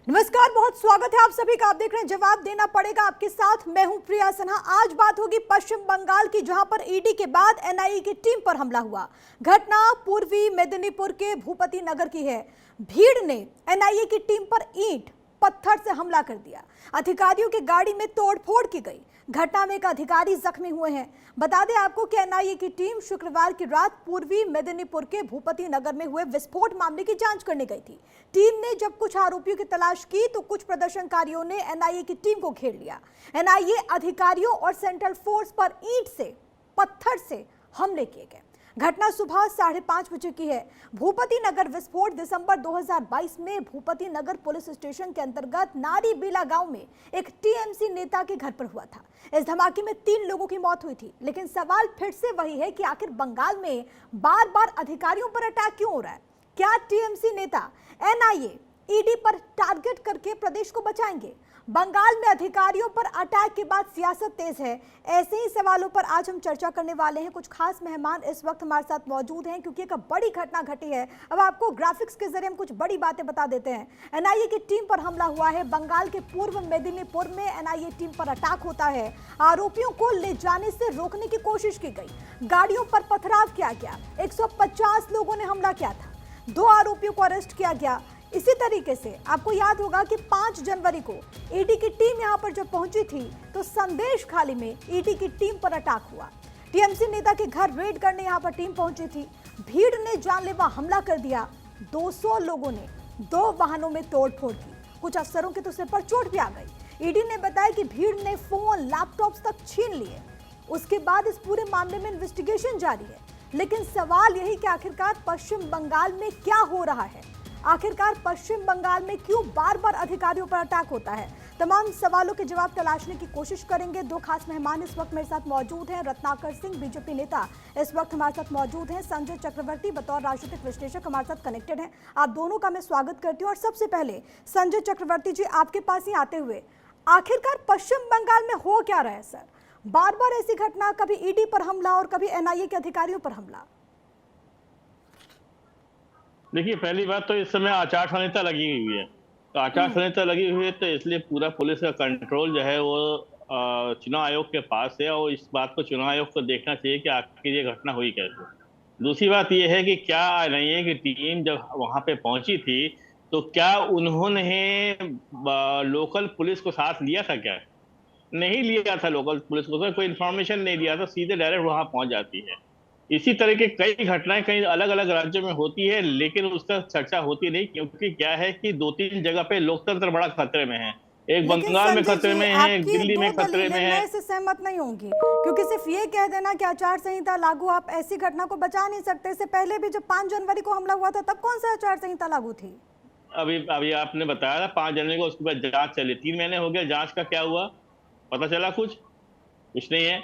नमस्कार, बहुत स्वागत है आप सभी का। आप देख रहे हैं जवाब देना पड़ेगा, आपके साथ मैं हूं प्रिया सिन्हा। आज बात होगी पश्चिम बंगाल की, जहां पर ईडी के बाद एनआईए की टीम पर हमला हुआ। घटना पूर्वी मेदिनीपुर के भूपति नगर की है। भीड़ ने एनआईए की टीम पर ईंट पत्थर से हमला कर दिया। अधिकारियों की गाड़ी में तोड़फोड़ की गई। घटना में एक अधिकारी जख्मी हुए हैं। बता दें आपको कि एनआईए की टीम शुक्रवार की रात पूर्वी मेदिनीपुर के भूपति नगर में हुए विस्फोट मामले की जांच करने गई थी। टीम ने जब कुछ आरोपियों की तलाश की तो कुछ प्रदर्शनकारियों ने एनआईए की टीम को घेर लिया। एनआईए अधिकारियों और सेंट्रल फोर्स पर ईंट से, पत्थर से हमले किए गए। घटना सुबह 5:30 बजे की है। भूपति नगर विस्फोट दिसंबर 2022 में भूपति नगर पुलिस स्टेशन के अंतर्गत नारीबीला गांव में एक टीएमसी नेता के घर पर हुआ था। इस धमाके में 3 लोगों की मौत हुई थी। लेकिन सवाल फिर से वही है कि आखिर बंगाल में बार बार अधिकारियों पर अटैक क्यों हो रहा है? क्या टीएमसी नेता एनआईए ईडी पर टारगेट करके प्रदेश को बचाएंगे? बंगाल में अधिकारियों पर अटैक के बाद सियासत तेज है। ऐसे ही सवालों पर आज हम चर्चा करने वाले हैं। कुछ खास मेहमान इस वक्त हमारे साथ मौजूद हैं क्योंकि एक बड़ी घटना घटी है। अब आपको ग्राफिक्स के जरिए हम कुछ बड़ी बातें बता देते हैं। एनआईए की टीम पर हमला हुआ है। बंगाल के पूर्व मेदिनीपुर में एनआईए टीम पर अटैक होता है। आरोपियों को ले जाने से रोकने की कोशिश की गई। गाड़ियों पर पथराव किया गया। 150 लोगों ने हमला किया था। 2 आरोपियों को अरेस्ट किया गया। इसी तरीके से आपको याद होगा कि 5 जनवरी को ईडी की टीम यहां पर जब पहुंची थी तो संदेश खाली में ईडी की टीम पर अटैक हुआ। टीएमसी नेता के घर रेड करने यहां पर टीम पहुंची थी। भीड़ ने जानलेवा हमला कर दिया। 200 लोगों ने 2 वाहनों में तोड़फोड़ की। कुछ अफसरों के तो सिर पर चोट भी आ गई। ईडी ने बताया कि भीड़ ने फोन, लैपटॉप्स तक छीन लिए। उसके बाद इस पूरे मामले में इन्वेस्टिगेशन जारी है। लेकिन सवाल यही कि आखिरकार पश्चिम बंगाल में क्या हो रहा है? आखिरकार पश्चिम बंगाल में क्यों बार बार अधिकारियों पर अटैक होता है? तमाम सवालों के जवाब तलाशने की कोशिश करेंगे। 2 खास मेहमान इस वक्त मेरे साथ मौजूद हैं। रत्नाकर सिंह, बीजेपी नेता, इस वक्त हमारे साथ मौजूद हैं। संजय चक्रवर्ती बतौर राजनीतिक विश्लेषक हमारे साथ कनेक्टेड हैं। आप दोनों का मैं स्वागत करती हूँ। और सबसे पहले संजय चक्रवर्ती जी, आपके पास ही आते हुए, आखिरकार पश्चिम बंगाल में हो क्या रहा है सर? बार बार ऐसी घटना, कभी ईडी पर हमला और कभी एनआईए के अधिकारियों पर हमला। देखिए, पहली बात तो इस समय आचार संहिता लगी हुई है। तो आचार संहिता लगी हुई है तो इसलिए पूरा पुलिस का कंट्रोल जो है वो चुनाव आयोग के पास है। और इस बात को चुनाव आयोग को देखना चाहिए कि आखिर ये घटना हुई कैसे। दूसरी बात ये है कि क्या एनआईए की टीम जब वहां पे पहुंची थी तो क्या उन्होंने लोकल पुलिस को साथ लिया था? क्या नहीं लिया था? लोकल पुलिस को तो कोई इन्फॉर्मेशन नहीं दिया था, सीधे डायरेक्ट वहां पहुंच जाती है। इसी तरह के कई घटनाएं कई अलग अलग राज्यों में होती है, लेकिन उसका चर्चा होती नहीं, क्योंकि क्या है कि 2-3 जगह पे लोकतंत्र बड़ा खतरे में है। एक लेकिन बंगाल में संजय खतरे जी, में है, एक आपकी दिल्ली 2 में खतरे में दलीलें है। मैं इससे सहमत नहीं होंगी, क्योंकि सिर्फ ये कह देना कि आचार संहिता लागू, आप ऐसी घटना को बचा नहीं सकते। इससे पहले भी जब 5 जनवरी को हमला हुआ था तब कौन सा आचार संहिता लागू थी? अभी अभी आपने बताया था 5 जनवरी को, उसके बाद जांच चली। 3 महीने हो गए, जांच का क्या हुआ? पता चला कुछ नहीं है।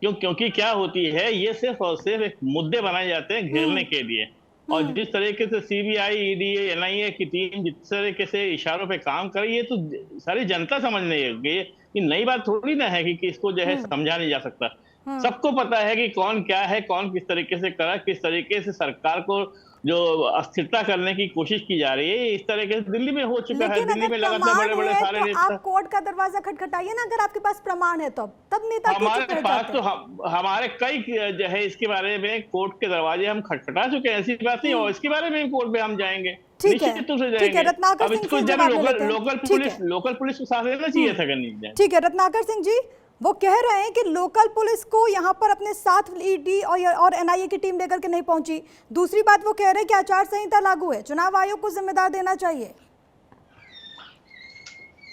क्योंकि क्या होती है, ये सिर्फ और सिर्फ एक मुद्दे बनाए जाते हैं घेरने के लिए। और जिस तरीके से सीबीआई, ईडी, एनआईए की टीम जिस तरीके से इशारों पे काम कर रही है, तो सारी जनता समझ नहीं है। ये नई बात थोड़ी ना है कि इसको जो है समझा नहीं जा सकता। सबको पता है कि कौन क्या है, कौन किस तरीके से करा, किस तरीके से सरकार को जो अस्थिरता करने की कोशिश की जा रही है। इस तरीके से दिल्ली में हो चुका है। लेकिन दिल्ली अगर में लगातार प्रमाण बड़े बड़े है सारे तो नेता, आप कोर्ट का दरवाजा खटखटाइए ना। अगर आपके पास प्रमाण है तब नेता क्यों चुप हमारे रह पास जाते तो हैं? हमारे कई जो है इसके बारे में कोर्ट के दरवाजे हम खटखटा चुके हैं, ऐसी बात नहीं। और इसके बारे में कोर्ट में हम जाएंगे, ठीक है, निश्चित रूप से ठीक है। जाएंगे। रत्नाकर अब सिंह इसको से जब जवाब ले लेते हैं। ठीक है, लोकल पुलिस को साथ लेना चाहिए था, नहीं जाए। ठीक है। रत्नाकर सिंह जी, वो कह रहे हैं कि लोकल पुलिस को यहाँ पर अपने साथ ईडी और एनआईए की टीम लेकर के नहीं पहुंची। दूसरी बात वो कह रहे हैं कि आचार संहिता लागू है, चुनाव आयोग को जिम्मेदार देना चाहिए।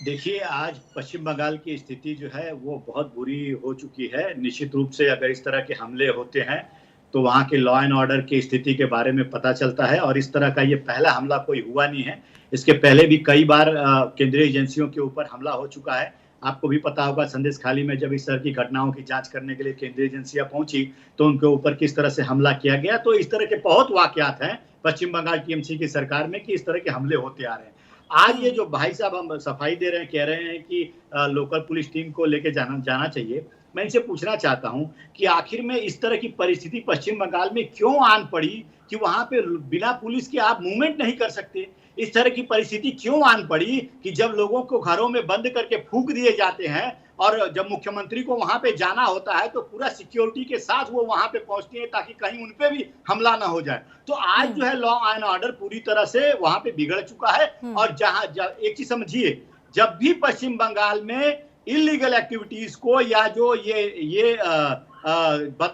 देखिए, आज पश्चिम बंगाल की स्थिति जो है वो बहुत बुरी हो चुकी है। निश्चित रूप से अगर इस तरह के हमले होते हैं तो वहाँ के लॉ एंड ऑर्डर की स्थिति के बारे में पता चलता है। और इस तरह का ये पहला हमला कोई हुआ नहीं है। इसके पहले भी कई बार केंद्रीय एजेंसियों के ऊपर हमला हो चुका है। आपको भी पता होगा, संदेश खाली में जब इस तरह की घटनाओं की जांच करने के लिए केंद्रीय एजेंसियां पहुंची तो उनके ऊपर किस तरह से हमला किया गया। तो इस तरह के बहुत वाकयात हैं पश्चिम बंगाल टीएमसी की सरकार में कि इस तरह के हमले होते आ रहे हैं। आज ये जो भाई साहब हम सफाई दे रहे हैं, कह रहे हैं कि लोकल पुलिस टीम को लेके जाना चाहिए, मैं इनसे पूछना चाहता हूं कि आखिर में इस तरह की परिस्थिति पश्चिम बंगाल में क्यों आन पड़ी कि वहां पे बिना पुलिस के आप मूवमेंट नहीं कर सकते। इस तरह की परिस्थिति क्यों आन पड़ी कि जब लोगों को घरों में बंद करके फूंक दिए जाते हैं और जब मुख्यमंत्री को वहां पे जाना होता है तो पूरा सिक्योरिटी के साथ वो वहां पे पहुंचती है ताकि कहीं उन पे भी हमला ना हो जाए। तो आज जो है लॉ एंड ऑर्डर पूरी तरह से वहां पे बिगड़ चुका है। और जहां एक चीज समझिए, जब भी पश्चिम बंगाल में इलीगल एक्टिविटीज को या जो ये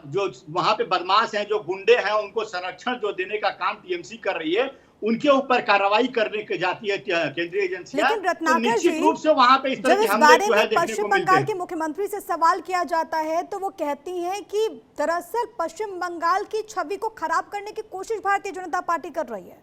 जो वहां पे बदमाश हैं, जो गुंडे हैं, उनको संरक्षण जो देने का काम टीएमसी कर रही है, उनके ऊपर कार्रवाई करने के जाती है केंद्रीय एजेंसियां। लेकिन रत्नाकर जी, रूप से वहां पे इस तरह के हमले जो है देखने पश्चिम को मिलते बंगाल हैं। के मुख्यमंत्री से सवाल किया जाता है तो वो कहती हैं कि दरअसल पश्चिम बंगाल की छवि को खराब करने की कोशिश भारतीय जनता पार्टी कर रही है।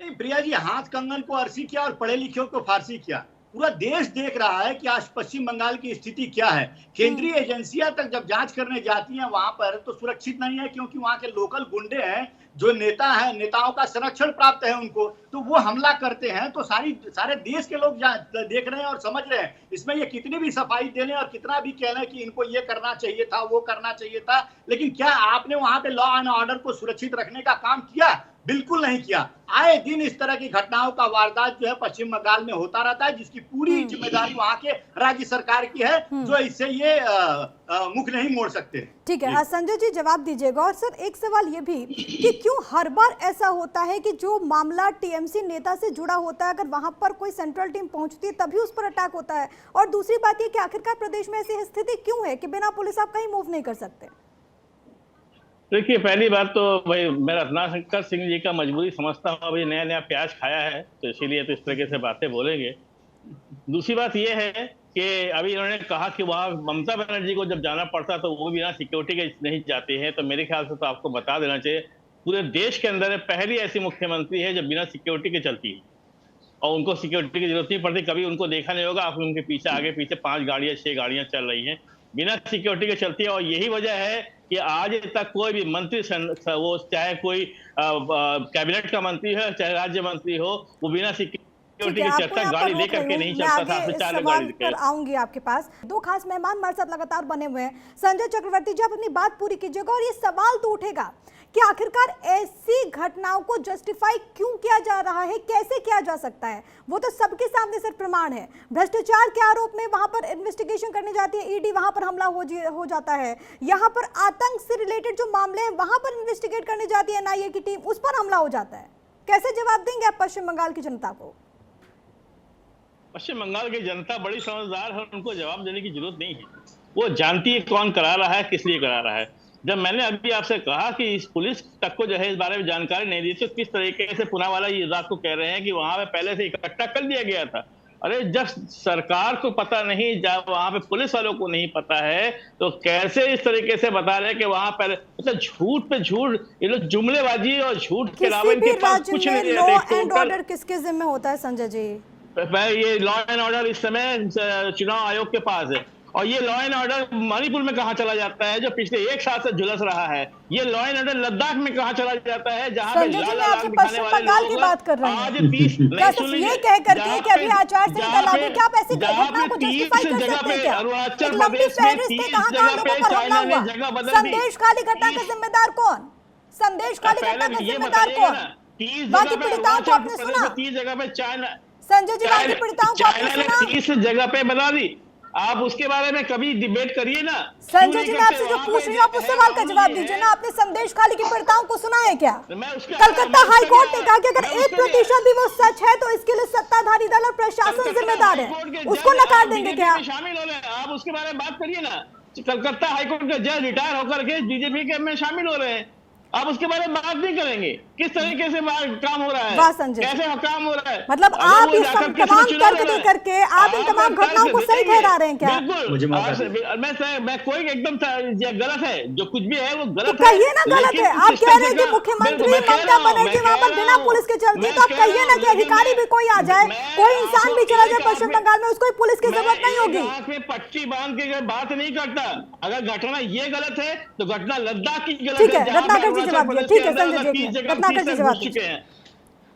नहीं प्रिया जी, हाथ कंगन को अरसी किया और पढ़े लिखे को फारसी किया। पूरा देश देख रहा है कि आज पश्चिम बंगाल की स्थिति क्या है। केंद्रीय एजेंसियां तक जब जांच करने जाती हैं वहां पर तो सुरक्षित नहीं है, क्योंकि वहां के लोकल गुंडे हैं, जो नेता हैं, नेताओं का संरक्षण प्राप्त है उनको, तो वो हमला करते हैं। तो सारे देश के लोग देख रहे हैं और समझ रहे हैं। इसमें ये कितनी भी सफाई दे लें और कितना भी कह लें कि इनको ये करना चाहिए था, वो करना चाहिए था, लेकिन क्या आपने वहां पे लॉ एंड ऑर्डर को सुरक्षित रखने का काम किया? बिल्कुल नहीं किया। आए दिन इस तरह की घटनाओं का वारदात जो है पश्चिम बंगाल में होता रहता है, जिसकी पूरी जिम्मेदारी वहां के राज्य सरकार की है, जो इससे ये मुख नहीं मोड़ सकते। ठीक है, हाँ संजय जी जवाब दीजिएगा। और सर एक सवाल ये भी कि क्यों हर बार ऐसा होता है कि जो मामला टीएमसी नेता से जुड़ा होता है, अगर वहां पर कोई सेंट्रल टीम पहुंचती है तभी उस पर अटैक होता है। और दूसरी बात ये कि आखिरकार प्रदेश में ऐसी स्थिति क्यों है कि बिना पुलिस आप कहीं मूव नहीं कर सकते? देखिए, पहली बात तो भाई मैं रत्नाकर सिंह जी का मजबूरी समझता हूँ। अभी नया नया प्याज खाया है तो इसीलिए तो इस तरीके से बातें बोलेंगे। दूसरी बात यह है कि अभी इन्होंने कहा कि वहाँ ममता बनर्जी को जब जाना पड़ता तो वो बिना सिक्योरिटी के नहीं जाते हैं। तो मेरे ख्याल से तो आपको बता देना चाहिए, पूरे देश के अंदर पहली ऐसी मुख्यमंत्री है जब बिना सिक्योरिटी के चलती है और उनको सिक्योरिटी की जरूरत नहीं पड़ती। कभी उनको देखा नहीं होगा आप उनके पीछे आगे पीछे 5 गाड़ियां 6 गाड़ियां चल रही हैं, बिना सिक्योरिटी के चलती है। और यही वजह है कि आज तक कोई भी मंत्री, वो चाहे कोई कैबिनेट का मंत्री है चाहे राज्य मंत्री हो, वो बिना सिक्योरिटी के चलता गाड़ी लेकर के नहीं चलता था। आपने 4 गाड़ी पर आऊंगी आपके पास। 2 खास मेहमान हमारे साथ लगातार बने हुए हैं। संजय चक्रवर्ती जी, आप अपनी बात पूरी कीजिएगा। और ये सवाल तो उठेगा कि आखिरकार ऐसी घटनाओं को जस्टिफाई क्यों किया जा रहा है, कैसे किया जा सकता है? वो तो सबके सामने सिर्फ प्रमाण है। भ्रष्टाचार के आरोप में वहां पर इन्वेस्टिगेशन करने जाती है ईडी, वहां पर हमला हो जाता है। यहाँ पर आतंक से रिलेटेड जो मामले हैं वहां पर इन्वेस्टिगेट करने जाती है एनआईए की टीम, उस पर हमला हो जाता है। कैसे जवाब देंगे आप पश्चिम बंगाल की जनता को? पश्चिम बंगाल की जनता बड़ी समझदार है, उनको जवाब देने की जरूरत नहीं है। वो जानती है कौन करा रहा है, किस लिए करा रहा है। जब मैंने अभी आपसे कहा कि इस पुलिस तक को जो है इस बारे में जानकारी नहीं दी, तो किस तरीके से पुनावाला ये रात को कह रहे हैं कि वहां पे पहले से इकट्ठा कर दिया गया था। अरे जब सरकार को पता नहीं, जब वहां पे पुलिस वालों को नहीं पता है, तो कैसे इस तरीके से बता रहे हैं कि वहां पहले, मतलब झूठ पे झूठ, ये लोग जुमलेबाजी और झूठ के अलावा इनके पास कुछ नहीं लॉ एंड ऑर्डर किसके जिम्मे होता है संजय जी? ये लॉ एंड ऑर्डर इस समय चुनाव आयोग के पास है। और ये लॉ एंड ऑर्डर मणिपुर में कहां चला जाता है जो पिछले 1 साल से झुलस रहा है? ये लॉ एंड ऑर्डर लद्दाख में कहां चला जाता है जहां पे लाल आग दिखाने वाले की बात कर रहे हैं? आज 30 ये कह करके कि अभी आचार संहिता लागू, क्या आप ऐसी घटना को जस्टिफाई कर सकते हैं क्या? अरुणाचल प्रदेश में 30 जगह पे चाइना ने जगह बदल दी। संदेश खाली घटना का जिम्मेदार कौन? संदेश खाली घटना का जिम्मेदार कौन? 30 बाकी पीड़िताओं को आपने सुना? 30 जगह पे चाइना, संजय जी बाकी पीड़िताओं को आपने सुना? 30 जगह पे बता दी। आप उसके बारे में कभी डिबेट करिए ना। संजय जी, मैं आपसे जो पूछ रही हूँ आप उस सवाल का जवाब दीजिए ना। आपने संदेश खाली की पीड़िताओं को सुना है क्या? कलकत्ता हाईकोर्ट ने कहा कि अगर 1% भी वो सच है तो इसके लिए सत्ताधारी दल और प्रशासन जिम्मेदार है, उसको नकार देंगे क्या? शामिल हो रहे हैं आप, उसके बारे में बात करिए ना। कलकत्ता हाईकोर्ट के जज रिटायर होकर के बीजेपी के में शामिल हो रहे हैं, आप उसके बारे में बात नहीं करेंगे। किस तरीके से काम हो रहा है, कैसे काम हो रहा है? मतलब आप इस तमाम तर्क दे करके आप इन तमाम घटनाओं को सही ठहरा रहे हैं क्या? बिल्कुल, मैं कोई एकदम गलत है, जो कुछ भी है वो गलत है। कहिए ना गलत है। आप कह रहे हैं कि मुख्यमंत्री ममता बनर्जी वहां पर बिना पुलिस के चलती, तो आप कहिए ना कि अधिकारी भी कोई आ जाए, कोई इंसान भी चला जाए पश्चिम बंगाल में, उसको पुलिस की जरूरत नहीं होगी। पट्टी बांध के बात नहीं करता। अगर घटना ये गलत है तो घटना लद्दाख की गलत है। ठीक है, रत्नाकर जी जवाब दिया। ठीक है संजय जी, रत्नाकर जी जवाब दीजिए।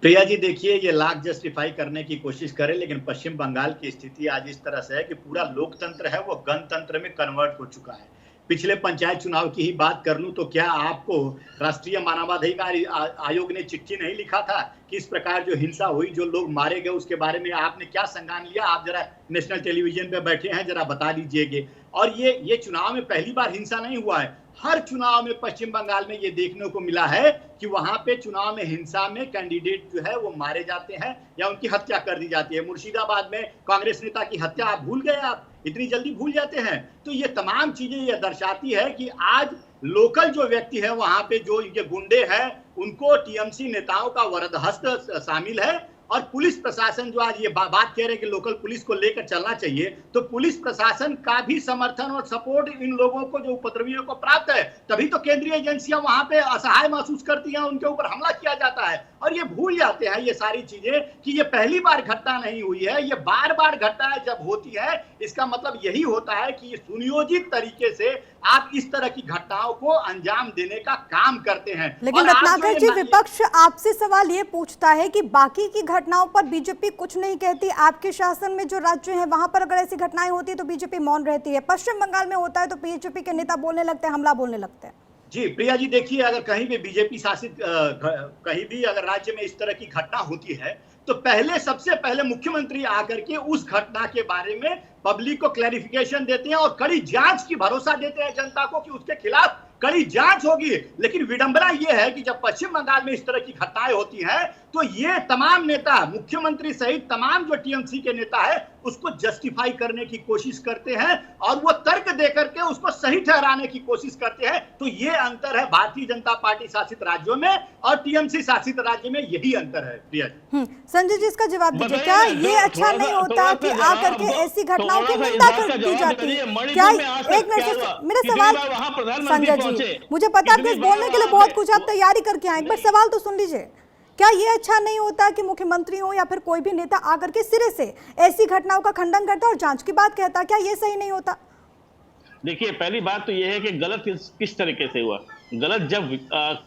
प्रिया जी देखिए, ये लाख जस्टिफाई करने की कोशिश करे, लेकिन पश्चिम बंगाल की स्थिति आज इस तरह से है कि पूरा लोकतंत्र है वो गणतंत्र में कन्वर्ट हो चुका है। पिछले पंचायत चुनाव की ही बात कर लूं तो क्या आपको राष्ट्रीय मानवाधिकार आयोग ने चिट्ठी नहीं लिखा था कि इस प्रकार जो हिंसा हुई, जो लोग मारे गए, उसके बारे में आपने क्या संज्ञान लिया? आप जरा नेशनल टेलीविजन पे बैठे हैं, जरा बता दीजिएगा। और ये चुनाव में पहली बार हिंसा नहीं हुआ है, हर चुनाव में पश्चिम बंगाल में ये देखने को मिला है कि वहां पे चुनाव में हिंसा में कैंडिडेट जो है वो मारे जाते हैं या उनकी हत्या कर दी जाती है। मुर्शिदाबाद में कांग्रेस नेता की हत्या आप भूल गए? आप इतनी जल्दी भूल जाते हैं? तो ये तमाम चीजें ये दर्शाती है कि आज लोकल जो व्यक्ति है वहां पे, जो इनके गुंडे हैं, उनको टीएमसी नेताओं का वरदहस्त शामिल है। और पुलिस प्रशासन जो आज ये बात कह रहे हैं कि लोकल पुलिस को लेकर चलना चाहिए, तो पुलिस प्रशासन का भी समर्थन और सपोर्ट इन लोगों को, जो उपद्रवियों को प्राप्त है, तभी तो केंद्रीय एजेंसियां वहां पे असहाय महसूस करती हैं, उनके ऊपर हमला किया जाता है। और ये भूल जाते हैं ये सारी चीजें कि ये पहली बार घटना नहीं हुई है, ये बार बार घटनाएं जब होती है, इसका मतलब यही होता है कि सुनियोजित तरीके से आप इस तरह की घटनाओं को अंजाम देने का काम करते हैं। लेकिन रत्नाकर जी, विपक्ष आपसे सवाल ये पूछता है कि बाकी की घटनाओं पर बीजेपी कुछ नहीं कहती, आपके शासन में जो राज्य हैं वहां पर अगर ऐसी घटनाएं होती है तो बीजेपी मौन रहती है, पश्चिम बंगाल में होता है तो बीजेपी के नेता बोलने लगते हैं, हमला बोलने लगते हैं। जी प्रिया जी देखिए, अगर कहीं भी बीजेपी शासित कहीं भी अगर राज्य में इस तरह की घटना होती है तो सबसे पहले मुख्यमंत्री आकर के उस घटना के बारे में पब्लिक को क्लैरिफिकेशन देते हैं और कड़ी जांच की भरोसा देते हैं जनता को कि उसके खिलाफ कड़ी जांच होगी। लेकिन विडंबना यह है कि जब पश्चिम बंगाल में इस तरह की घटनाएं होती हैं तो ये तमाम नेता, मुख्यमंत्री सहित तमाम जो टीएमसी के नेता है, उसको जस्टिफाई करने की कोशिश करते हैं और वो तर्क देकर के उसको सही ठहराने की कोशिश करते हैं। तो ये अंतर है भारतीय जनता पार्टी शासित राज्यों में और टीएमसी शासित राज्य में, यही अंतर है। प्रिया जी, संजय जी इसका जवाब दीजिए। क्या ये अच्छा नहीं होता कि आकर के ऐसी घटनाओं की निंदा कर दी जाती है? क्या एक मिनट, मेरा सवाल संजय जी, मुझे पता है आप बोलने के लिए बहुत कुछ आप तैयारी करके आए, एक बार सवाल तो सुन लीजिए। क्या ये अच्छा नहीं होता कि मुख्यमंत्री हो या फिर कोई भी नेता आकर के सिरे से ऐसी घटनाओं का खंडन करता और जांच की बात कहता? क्या ये सही नहीं होता? देखिए, पहली बात तो ये है कि गलत किस तरीके से हुआ। गलत जब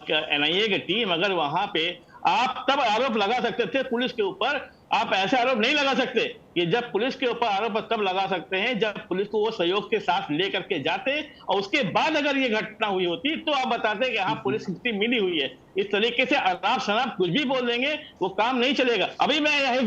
एनआईए की टीम अगर वहां पे, आप तब आरोप लगा सकते थे पुलिस के ऊपर, आप ऐसे आरोप नहीं लगा सकते। कि जब पुलिस के ऊपर आरोप तब लगा सकते हैं जब पुलिस को वो सहयोग के साथ लेकर के जाते और उसके बाद अगर ये घटना हुई होती तो आप बताते कि हाँ पुलिस कितनी मिली हुई है। इस तरीके से अनाप शनाप कुछ भी बोल देंगे वो काम नहीं चलेगा। अभी मैं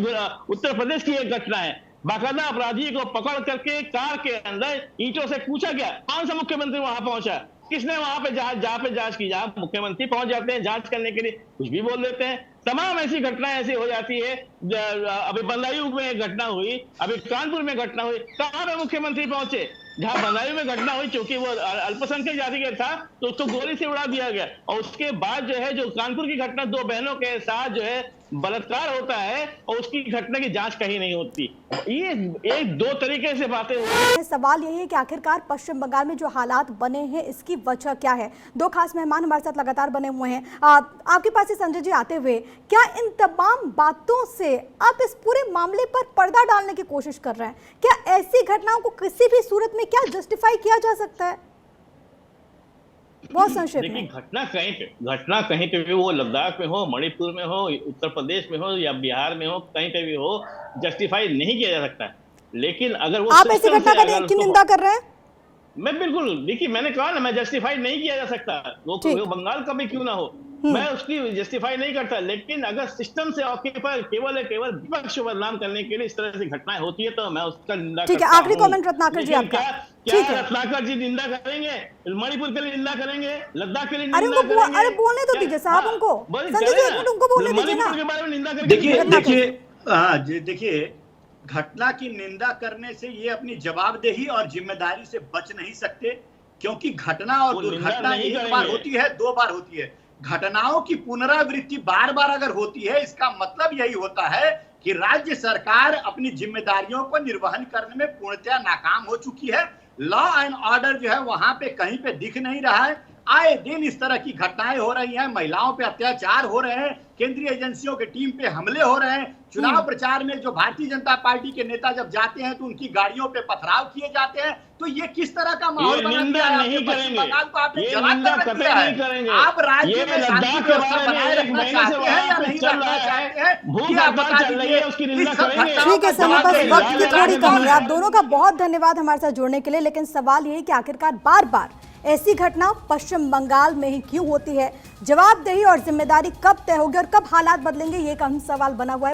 उत्तर प्रदेश की एक घटना है, बाकायदा अपराधी को पकड़ करके कार के अंदर ईंटों से कूचा गया। कौन सा मुख्यमंत्री वहां पहुंचा? किसने वहां पे जहां पे जांच की? जहां मुख्यमंत्री पहुंच जाते हैं जांच करने के लिए, कुछ भी बोल देते हैं। तमाम ऐसी घटनाएं ऐसी हो जाती है। अभी बदायूं में एक घटना हुई, अभी कानपुर में घटना हुई, कहां पे मुख्यमंत्री पहुंचे? जहां बदायूं में घटना हुई, क्योंकि वो अल्पसंख्यक जाति का था तो उसको गोली से उड़ा दिया गया। और उसके बाद जो है जो कानपुर की घटना, दो बहनों के साथ जो है बलात्कार होता है और उसकी घटना की जांच कहीं नहीं होती। ये एक दो तरीके से बातें होती हैं। सवाल यही है कि आखिरकार पश्चिम बंगाल में जो हालात बने हैं इसकी वजह क्या है? दो खास मेहमान हमारे साथ लगातार बने हुए हैं। आपके पास ही संजय जी आते हुए, क्या इन तमाम बातों से आप इस पूरे मामले पर पर्दा डालने की कोशिश कर रहे हैं? क्या ऐसी घटनाओं को किसी भी सूरत में क्या जस्टिफाई किया जा सकता है? बहुत संक्षेप में। देखिए, घटना कहीं पे भी हो, लद्दाख में हो, मणिपुर में हो, उत्तर प्रदेश में हो या बिहार में हो, कहीं पे भी हो, जस्टिफाई नहीं किया जा सकता। लेकिन अगर वो आप ऐसी घटना की निंदा कर रहे हैं? मैं बिल्कुल, देखिए मैंने कहा ना, मैं जस्टिफाई नहीं किया जा सकता। वो बंगाल का भी क्यों ना हो, मैं उसकी जस्टिफाई नहीं करता। लेकिन अगर सिस्टम से ऑक्यूपाई केवल विपक्ष को बदनाम करने के लिए इस तरह से घटनाएं होती है तो मैं उसका निंदा करता हूं। ठीक है, आखिरी कमेंट रत्नाकर जी आपका। क्या रत्नाकर जी निंदा करेंगे? मणिपुर के लिए निंदा करेंगे, लद्दाख के लिए निंदा करेंगे? अरे बोलने तो दीजिए साहब उनको, संजय जी एक मिनट उनको बोलने दीजिए ना। मणिपुर के बारे में निंदा करेंगे। देखिए घटना की निंदा करने से ये अपनी जवाबदेही और जिम्मेदारी से बच नहीं सकते, क्योंकि घटना और दुर्घटना एक बार होती है, दो बार होती है। घटनाओं की पुनरावृत्ति बार बार अगर होती है, इसका मतलब यही होता है कि राज्य सरकार अपनी जिम्मेदारियों को निर्वहन करने में पूर्णतः नाकाम हो चुकी है। लॉ एंड ऑर्डर जो है वहां पे कहीं पे दिख नहीं रहा है। आए दिन इस तरह की घटनाएं हो रही हैं, महिलाओं पे अत्याचार हो रहे हैं, केंद्रीय एजेंसियों के टीम पे हमले हो रहे हैं, चुनाव प्रचार में जो भारतीय जनता पार्टी के नेता जब जाते हैं तो उनकी गाड़ियों पे पथराव किए जाते हैं। तो ये किस तरह का माहौल बना दिया है आपके पश्चिम बंगाल को? आपने जवाब तक दिया है। आप राज्य में शांति व्यवस्था बनाए रखना चाहते हैं या नहीं रखना चाहते हैं, ये आप बता दीजिए। ठीक है, समय बस वक्त की थोड़ी कमी है। आप दोनों का बहुत धन्यवाद हमारे साथ जुड़ने के लिए। लेकिन सवाल ये कि आखिरकार बार बार ऐसी घटना पश्चिम बंगाल में ही क्यों होती है? जवाबदेही और जिम्मेदारी कब तय होगी और कब हालात बदलेंगे, ये एक अहम सवाल बना हुआ है।